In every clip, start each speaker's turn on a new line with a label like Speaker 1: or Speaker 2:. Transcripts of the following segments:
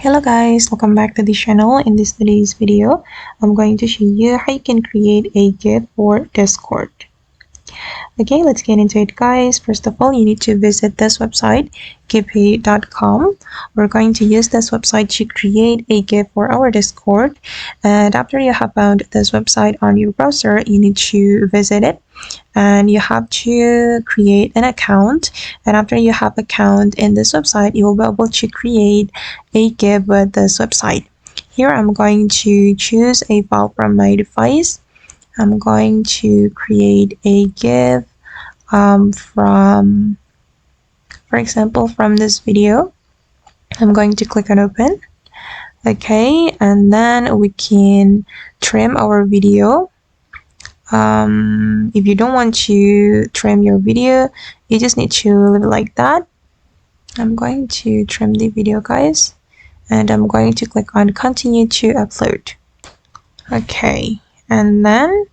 Speaker 1: Hello guys, welcome back to the channel. In today's video, I'm going to show you how you can create a GIF for Discord. Okay, let's get into it guys. First of all, you need to visit this website, giphy.com. We're going to use this website to create a GIF for our Discord. And after you have found this website on your browser, you need to visit it. And you have to create an account, and after you have account in this website, you will be able to create a GIF with this website. Here I'm going to choose a file from my device. I'm going to create a GIF from, for example, from this video. I'm going to click on open. Okay, and then we can trim our video. If you don't want to trim your video, you just need to leave it like that. I'm going to trim the video guys, and I'm going to click on continue to upload. Okay, and then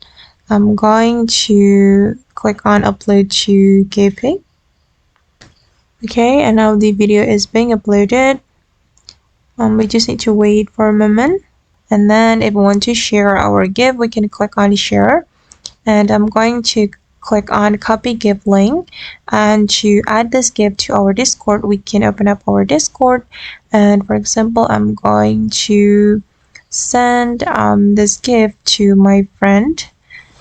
Speaker 1: I'm going to click on upload to GIF. Okay, and now the video is being uploaded. We just need to wait for a moment, and then if we want to share our GIF, we can click on share. And I'm going to click on copy GIF link, and to add this GIF to our Discord, we can open up our Discord, and for example, I'm going to send this GIF to my friend.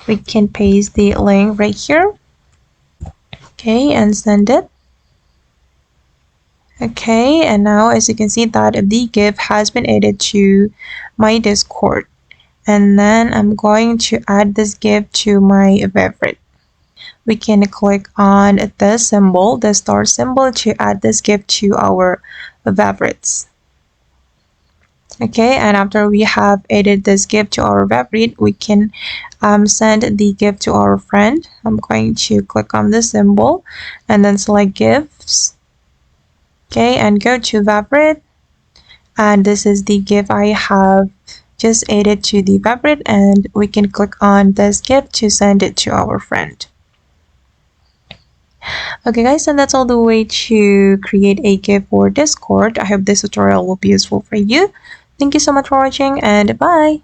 Speaker 1: We can paste the link right here, okay, and send it. Okay, and now as you can see that the GIF has been added to my Discord. And then I'm going to add this GIF to my favorite. We can click on the symbol, the star symbol, to add this GIF to our favorites. Okay, and after we have added this GIF to our favorite, we can send the GIF to our friend. I'm going to click on the symbol and then select GIFs. Okay, and go to favorite. And this is the GIF I have just added to the favorite, and we can click on this GIF to send it to our friend. Okay guys, and that's all the way to create a GIF for Discord. I hope this tutorial will be useful for you. Thank you so much for watching, and bye.